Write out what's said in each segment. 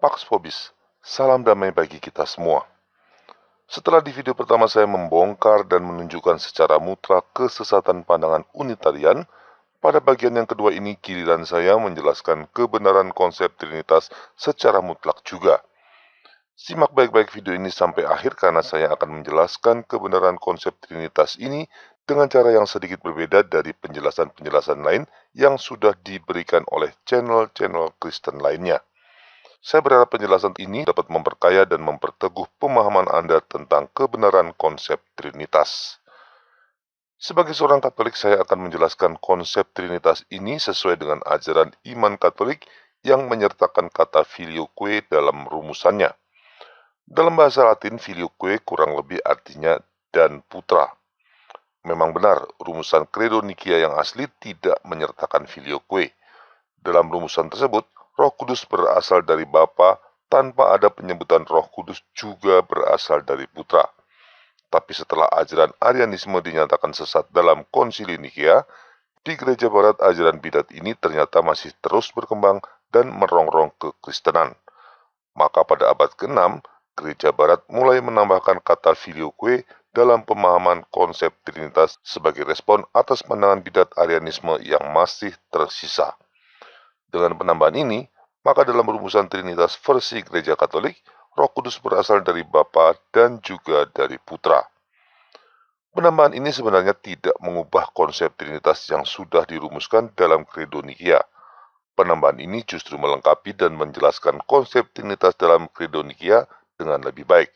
Pax Vobis, salam damai bagi kita semua. Setelah di video pertama saya membongkar dan menunjukkan secara mutlak kesesatan pandangan unitarian, pada bagian yang kedua ini giliran saya menjelaskan kebenaran konsep Trinitas secara mutlak juga. Simak baik-baik video ini sampai akhir karena saya akan menjelaskan kebenaran konsep Trinitas ini dengan cara yang sedikit berbeda dari penjelasan-penjelasan lain yang sudah diberikan oleh channel-channel Kristen lainnya. Saya berharap penjelasan ini dapat memperkaya dan memperteguh pemahaman Anda tentang kebenaran konsep Trinitas. Sebagai seorang Katolik, saya akan menjelaskan konsep Trinitas ini sesuai dengan ajaran iman Katolik yang menyertakan kata filioque dalam rumusannya. Dalam bahasa Latin, filioque kurang lebih artinya dan putra. Memang benar, rumusan Credo Nikia yang asli tidak menyertakan filioque. Dalam rumusan tersebut, Roh Kudus berasal dari Bapa tanpa ada penyebutan Roh Kudus juga berasal dari Putra. Tapi setelah ajaran Arianisme dinyatakan sesat dalam Konsili Nikea, di Gereja Barat ajaran bidat ini ternyata masih terus berkembang dan merongrong kekristenan. Maka pada abad ke-6, Gereja Barat mulai menambahkan kata filioque dalam pemahaman konsep Trinitas sebagai respon atas pandangan bidat Arianisme yang masih tersisa. Dengan penambahan ini, maka dalam rumusan Trinitas versi Gereja Katolik, Roh Kudus berasal dari Bapa dan juga dari Putra. Penambahan ini sebenarnya tidak mengubah konsep Trinitas yang sudah dirumuskan dalam Credo Nikia. Penambahan ini justru melengkapi dan menjelaskan konsep Trinitas dalam Credo Nikia dengan lebih baik.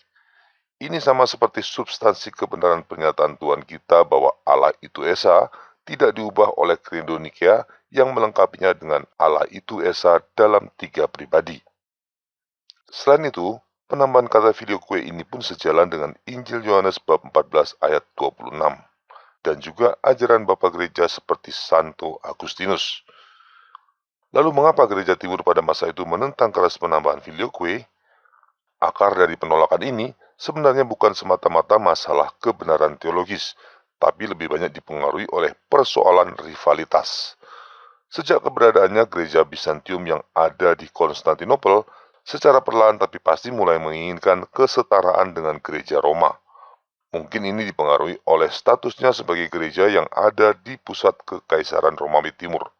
Ini sama seperti substansi kebenaran pernyataan Tuhan kita bahwa Allah itu Esa tidak diubah oleh Credo Nikia yang melengkapinya dengan Allah itu Esa dalam 3 pribadi. Selain itu, penambahan kata filioque ini pun sejalan dengan Injil Yohanes bab 14 ayat 26 dan juga ajaran Bapa Gereja seperti Santo Agustinus. Lalu mengapa Gereja Timur pada masa itu menentang keras penambahan filioque? Akar dari penolakan ini sebenarnya bukan semata-mata masalah kebenaran teologis, tapi lebih banyak dipengaruhi oleh persoalan rivalitas. Sejak keberadaannya gereja Bizantium yang ada di Konstantinopel, secara perlahan tapi pasti mulai menginginkan kesetaraan dengan gereja Roma. Mungkin ini dipengaruhi oleh statusnya sebagai gereja yang ada di pusat Kekaisaran Romawi Timur.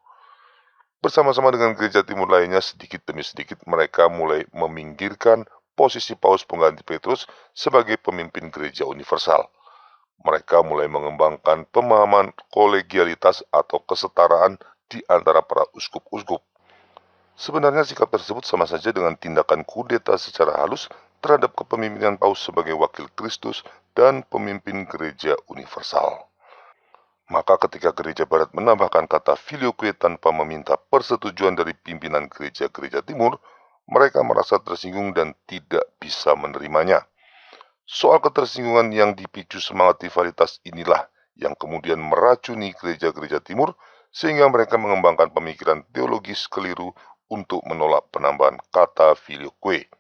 Bersama-sama dengan gereja timur lainnya, sedikit demi sedikit mereka mulai meminggirkan posisi Paus pengganti Petrus sebagai pemimpin gereja universal. Mereka mulai mengembangkan pemahaman kolegialitas atau kesetaraan di antara para uskup-uskup. Sebenarnya sikap tersebut sama saja dengan tindakan kudeta secara halus terhadap kepemimpinan Paus sebagai wakil Kristus dan pemimpin gereja universal. Maka ketika gereja barat menambahkan kata filioque tanpa meminta persetujuan dari pimpinan gereja-gereja timur, mereka merasa tersinggung dan tidak bisa menerimanya. Soal ketersinggungan yang dipicu semangat rivalitas inilah yang kemudian meracuni gereja-gereja timur sehingga mereka mengembangkan pemikiran teologis keliru untuk menolak penambahan kata filioque.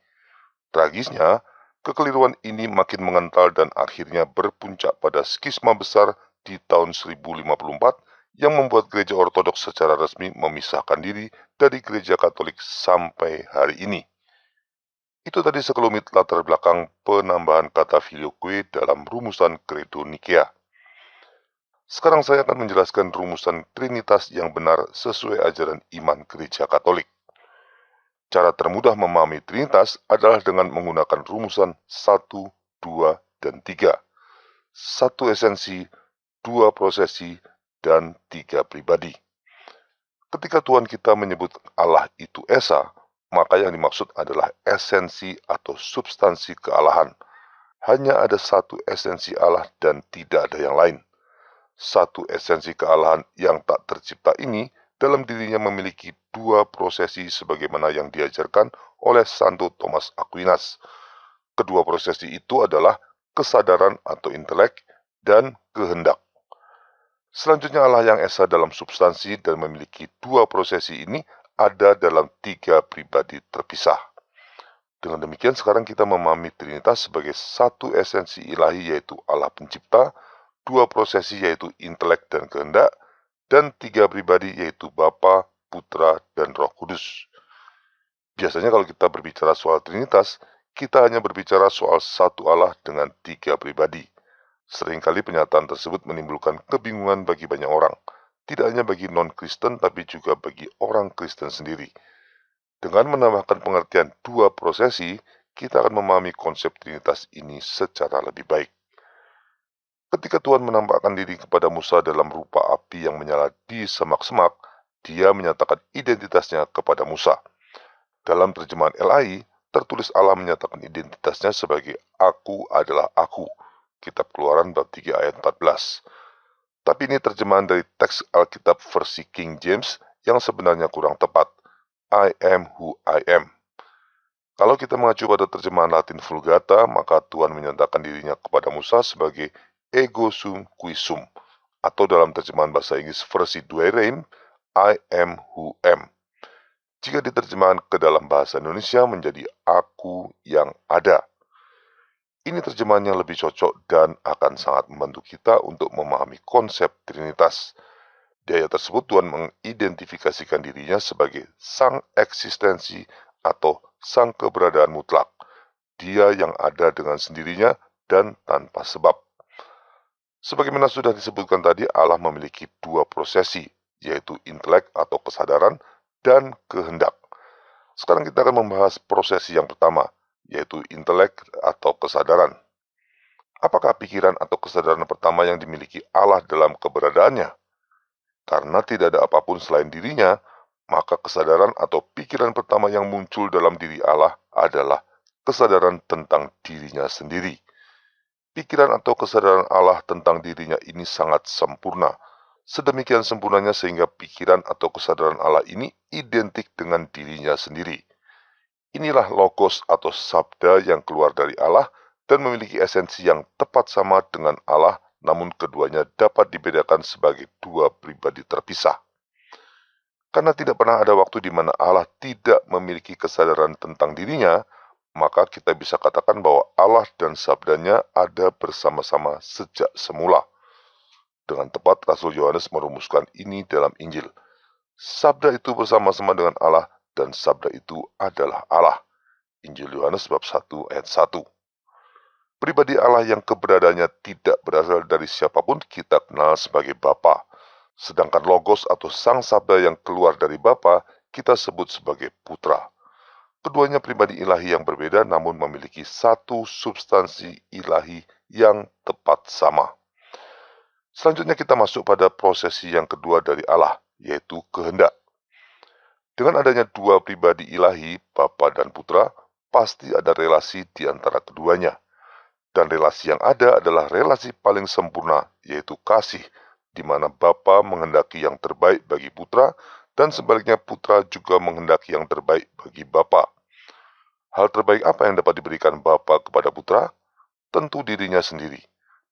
Tragisnya, kekeliruan ini makin mengental dan akhirnya berpuncak pada skisma besar di tahun 1054 yang membuat gereja ortodoks secara resmi memisahkan diri dari gereja Katolik sampai hari ini. Itu tadi sekelumit latar belakang penambahan kata filioque dalam rumusan Credo Nikia. Sekarang saya akan menjelaskan rumusan Trinitas yang benar sesuai ajaran iman gereja Katolik. Cara termudah memahami Trinitas adalah dengan menggunakan rumusan 1, 2, dan 3. 1 esensi, 2 prosesi, dan 3 pribadi. Ketika Tuhan kita menyebut Allah itu Esa, maka yang dimaksud adalah esensi atau substansi kealahan. Hanya ada satu esensi Allah dan tidak ada yang lain. Satu esensi kealahan yang tak tercipta ini dalam dirinya memiliki 2 prosesi sebagaimana yang diajarkan oleh Santo Thomas Aquinas. Kedua prosesi itu adalah kesadaran atau intelek dan kehendak. Selanjutnya Allah yang Esa dalam substansi dan memiliki 2 prosesi ini ada dalam 3 pribadi terpisah. Dengan demikian sekarang kita memahami Trinitas sebagai satu esensi ilahi yaitu Allah pencipta, 2 prosesi yaitu intelek dan kehendak, dan 3 pribadi yaitu Bapa, Putra, dan Roh Kudus. Biasanya kalau kita berbicara soal Trinitas, kita hanya berbicara soal satu Allah dengan tiga pribadi. Seringkali pernyataan tersebut menimbulkan kebingungan bagi banyak orang, tidak hanya bagi non-Kristen tapi juga bagi orang Kristen sendiri. Dengan menambahkan pengertian dua prosesi, kita akan memahami konsep Trinitas ini secara lebih baik. Ketika Tuhan menampakkan diri kepada Musa dalam rupa api yang menyala di semak-semak, Dia menyatakan identitasnya kepada Musa. Dalam terjemahan LAI, tertulis Allah menyatakan identitasnya sebagai Aku adalah Aku. Kitab Keluaran bab 3 ayat 14. Tapi ini terjemahan dari teks Alkitab versi King James yang sebenarnya kurang tepat. I am who I am. Kalau kita mengacu pada terjemahan Latin Vulgata, maka Tuhan menyatakan dirinya kepada Musa sebagai ego sum qui sum, atau dalam terjemahan bahasa Inggris versi Douay-Rheims, I am who am. Jika diterjemahkan ke dalam bahasa Indonesia menjadi aku yang ada. Ini terjemahan yang lebih cocok dan akan sangat membantu kita untuk memahami konsep Trinitas. Di ayat tersebut Tuhan mengidentifikasikan dirinya sebagai sang eksistensi atau sang keberadaan mutlak. Dia yang ada dengan sendirinya dan tanpa sebab. Sebagaimana sudah disebutkan tadi, Allah memiliki dua prosesi, yaitu intelek atau kesadaran dan kehendak. Sekarang kita akan membahas prosesi yang pertama, yaitu intelek atau kesadaran. Apakah pikiran atau kesadaran pertama yang dimiliki Allah dalam keberadaannya? Karena tidak ada apapun selain dirinya, maka kesadaran atau pikiran pertama yang muncul dalam diri Allah adalah kesadaran tentang dirinya sendiri. Pikiran atau kesadaran Allah tentang dirinya ini sangat sempurna. Sedemikian sempurnanya sehingga pikiran atau kesadaran Allah ini identik dengan dirinya sendiri. Inilah logos atau sabda yang keluar dari Allah dan memiliki esensi yang tepat sama dengan Allah, namun keduanya dapat dibedakan sebagai dua pribadi terpisah. Karena tidak pernah ada waktu di mana Allah tidak memiliki kesadaran tentang dirinya, maka kita bisa katakan bahwa Allah dan sabdanya ada bersama-sama sejak semula. Dengan tepat, Rasul Yohanes merumuskan ini dalam Injil. Sabda itu bersama-sama dengan Allah dan sabda itu adalah Allah. Injil Yohanes bab 1 ayat 1. Pribadi Allah yang keberadaannya tidak berasal dari siapapun kita kenal sebagai Bapa. Sedangkan Logos atau Sang Sabda yang keluar dari Bapa kita sebut sebagai Putra. Keduanya pribadi ilahi yang berbeda namun memiliki satu substansi ilahi yang tepat sama. Selanjutnya kita masuk pada prosesi yang kedua dari Allah, yaitu kehendak. Dengan adanya dua pribadi ilahi, Bapa dan Putra, pasti ada relasi di antara keduanya. Dan relasi yang ada adalah relasi paling sempurna, yaitu kasih, di mana Bapa menghendaki yang terbaik bagi Putra, dan sebaliknya Putra juga menghendaki yang terbaik bagi Bapa. Hal terbaik apa yang dapat diberikan Bapa kepada Putra? Tentu dirinya sendiri.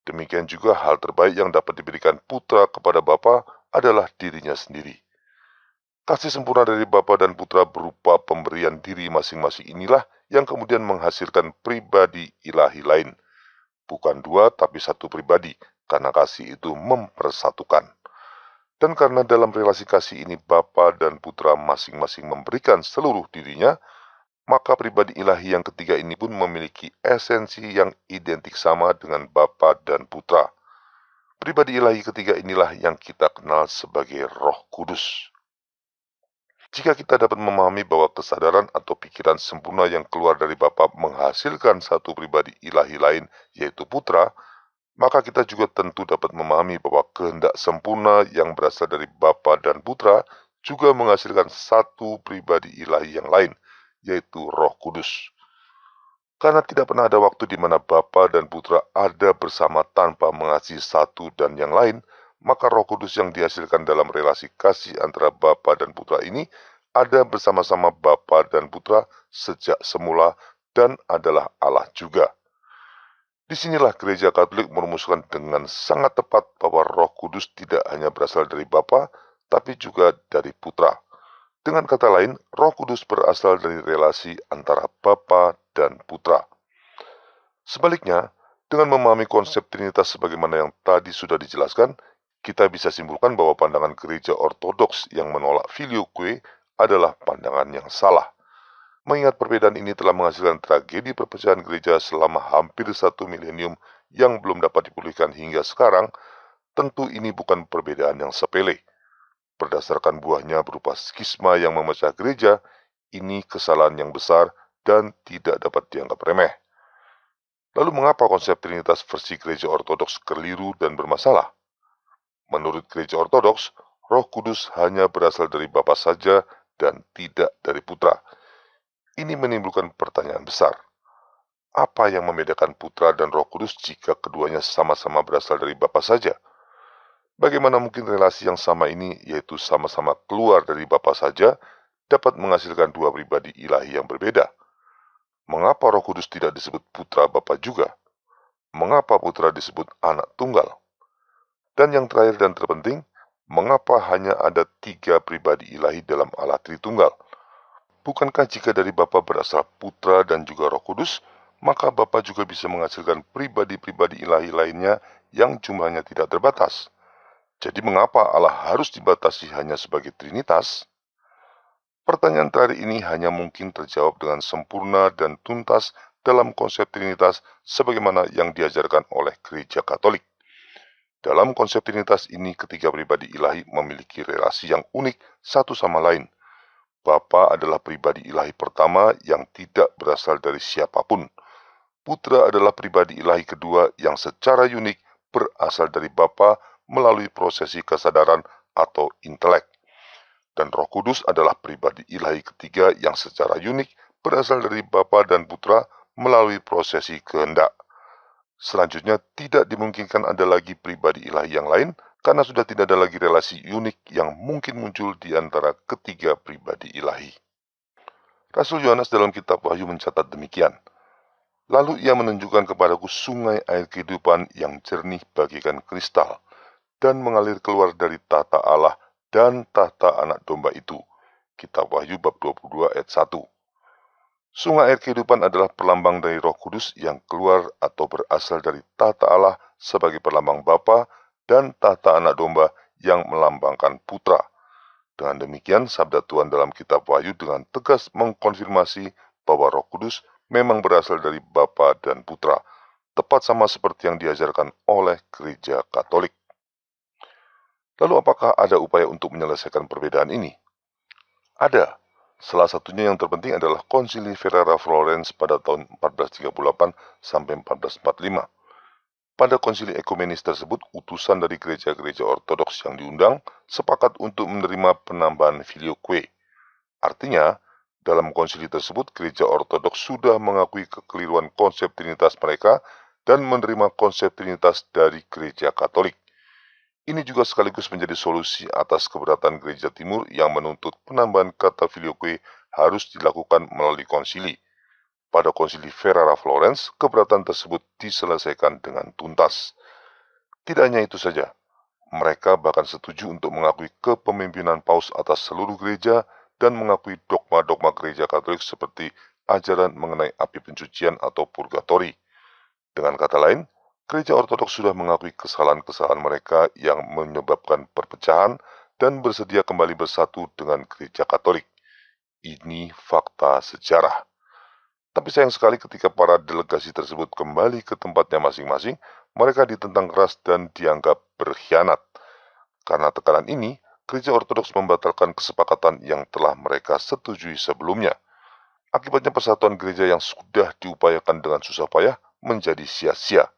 Demikian juga hal terbaik yang dapat diberikan Putra kepada Bapa adalah dirinya sendiri. Kasih sempurna dari Bapa dan Putra berupa pemberian diri masing-masing inilah yang kemudian menghasilkan pribadi ilahi lain. Bukan dua tapi satu pribadi, karena kasih itu mempersatukan. Dan karena dalam relasi kasih ini Bapa dan Putra masing-masing memberikan seluruh dirinya, maka pribadi ilahi yang ketiga ini pun memiliki esensi yang identik sama dengan Bapa dan Putra. Pribadi ilahi ketiga inilah yang kita kenal sebagai Roh Kudus. Jika kita dapat memahami bahwa kesadaran atau pikiran sempurna yang keluar dari Bapa menghasilkan satu pribadi ilahi lain, yaitu Putra, maka kita juga tentu dapat memahami bahwa kehendak sempurna yang berasal dari Bapa dan Putra juga menghasilkan satu pribadi ilahi yang lain, yaitu Roh Kudus. Karena tidak pernah ada waktu di mana Bapa dan Putra ada bersama tanpa mengasihi satu dan yang lain, maka Roh Kudus yang dihasilkan dalam relasi kasih antara Bapa dan Putra ini ada bersama-sama Bapa dan Putra sejak semula dan adalah Allah juga. Disinilah Gereja Katolik merumuskan dengan sangat tepat bahwa Roh Kudus tidak hanya berasal dari Bapa, tapi juga dari Putra. Dengan kata lain, Roh Kudus berasal dari relasi antara Bapa dan Putra. Sebaliknya, dengan memahami konsep Trinitas sebagaimana yang tadi sudah dijelaskan, kita bisa simpulkan bahwa pandangan gereja ortodoks yang menolak filioque adalah pandangan yang salah. Mengingat perbedaan ini telah menghasilkan tragedi perpecahan gereja selama hampir 1 milenium yang belum dapat dipulihkan hingga sekarang, tentu ini bukan perbedaan yang sepele. Berdasarkan buahnya berupa skisma yang memecah gereja, ini kesalahan yang besar dan tidak dapat dianggap remeh. Lalu mengapa konsep Trinitas versi gereja ortodoks keliru dan bermasalah? Menurut gereja ortodoks, Roh Kudus hanya berasal dari Bapa saja dan tidak dari Putra. Ini menimbulkan pertanyaan besar. Apa yang membedakan Putra dan Roh Kudus jika keduanya sama-sama berasal dari Bapa saja? Bagaimana mungkin relasi yang sama ini, yaitu sama-sama keluar dari Bapa saja, dapat menghasilkan dua pribadi ilahi yang berbeda? Mengapa Roh Kudus tidak disebut Putra Bapa juga? Mengapa Putra disebut Anak Tunggal? Dan yang terakhir dan terpenting, mengapa hanya ada 3 pribadi ilahi dalam Allah Tritunggal? Bukankah jika dari Bapa berasal Putra dan juga Roh Kudus, maka Bapa juga bisa menghasilkan pribadi-pribadi ilahi lainnya yang jumlahnya tidak terbatas? Jadi mengapa Allah harus dibatasi hanya sebagai Trinitas? Pertanyaan terakhir ini hanya mungkin terjawab dengan sempurna dan tuntas dalam konsep Trinitas sebagaimana yang diajarkan oleh Gereja Katolik. Dalam konsep Trinitas ini, ketiga pribadi ilahi memiliki relasi yang unik satu sama lain. Bapa adalah pribadi ilahi pertama yang tidak berasal dari siapapun. Putra adalah pribadi ilahi kedua yang secara unik berasal dari Bapa melalui prosesi kesadaran atau intelek. Dan Roh Kudus adalah pribadi ilahi ketiga yang secara unik berasal dari Bapa dan Putra melalui prosesi kehendak. Selanjutnya, tidak dimungkinkan ada lagi pribadi ilahi yang lain karena sudah tidak ada lagi relasi unik yang mungkin muncul di antara ketiga pribadi ilahi. Rasul Yohanes dalam kitab Wahyu mencatat demikian. Lalu ia menunjukkan kepadaku sungai air kehidupan yang jernih bagaikan kristal dan mengalir keluar dari tahta Allah dan tahta anak domba itu. Kitab Wahyu bab 22 ayat 1. Sungai air kehidupan adalah perlambang dari Roh Kudus yang keluar atau berasal dari tahta Allah sebagai perlambang Bapa dan tahta anak domba yang melambangkan Putra. Dengan demikian, sabda Tuhan dalam kitab Wahyu dengan tegas mengkonfirmasi bahwa Roh Kudus memang berasal dari Bapa dan Putra, tepat sama seperti yang diajarkan oleh Gereja Katolik. Lalu apakah ada upaya untuk menyelesaikan perbedaan ini? Ada. Salah satunya yang terpenting adalah Konsili Ferrara Florence pada tahun 1438 sampai 1445. Pada konsili ekumenis tersebut, utusan dari gereja-gereja ortodoks yang diundang sepakat untuk menerima penambahan filioque. Artinya, dalam konsili tersebut, gereja ortodoks sudah mengakui kekeliruan konsep Trinitas mereka dan menerima konsep Trinitas dari gereja Katolik. Ini juga sekaligus menjadi solusi atas keberatan gereja timur yang menuntut penambahan kata filioque harus dilakukan melalui konsili. Pada konsili Ferrara Florence, keberatan tersebut diselesaikan dengan tuntas. Tidak hanya itu saja, mereka bahkan setuju untuk mengakui kepemimpinan Paus atas seluruh gereja dan mengakui dogma-dogma gereja Katolik seperti ajaran mengenai api pencucian atau purgatori. Dengan kata lain, Gereja Ortodoks sudah mengakui kesalahan-kesalahan mereka yang menyebabkan perpecahan dan bersedia kembali bersatu dengan Gereja Katolik. Ini fakta sejarah. Tapi sayang sekali ketika para delegasi tersebut kembali ke tempatnya masing-masing, mereka ditentang keras dan dianggap berkhianat. Karena tekanan ini, Gereja Ortodoks membatalkan kesepakatan yang telah mereka setujui sebelumnya. Akibatnya persatuan gereja yang sudah diupayakan dengan susah payah menjadi sia-sia.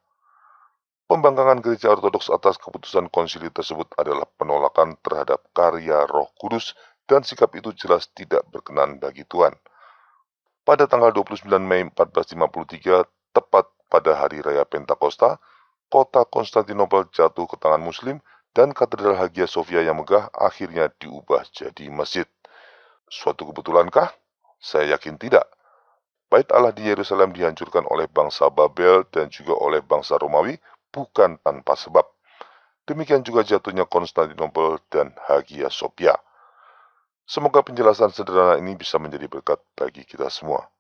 Pembangkangan gereja ortodoks atas keputusan konsili tersebut adalah penolakan terhadap karya Roh Kudus dan sikap itu jelas tidak berkenan bagi Tuhan. Pada tanggal 29 Mei 1453, tepat pada hari raya Pentakosta, kota Konstantinopel jatuh ke tangan Muslim dan katedral Hagia Sophia yang megah akhirnya diubah jadi masjid. Suatu kebetulankah? Saya yakin tidak. Bait Allah di Yerusalem dihancurkan oleh bangsa Babel dan juga oleh bangsa Romawi bukan tanpa sebab. Demikian juga jatuhnya Konstantinopel dan Hagia Sophia. Semoga penjelasan sederhana ini bisa menjadi berkat bagi kita semua.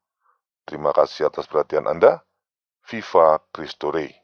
Terima kasih atas perhatian Anda. Viva Cristo Rey.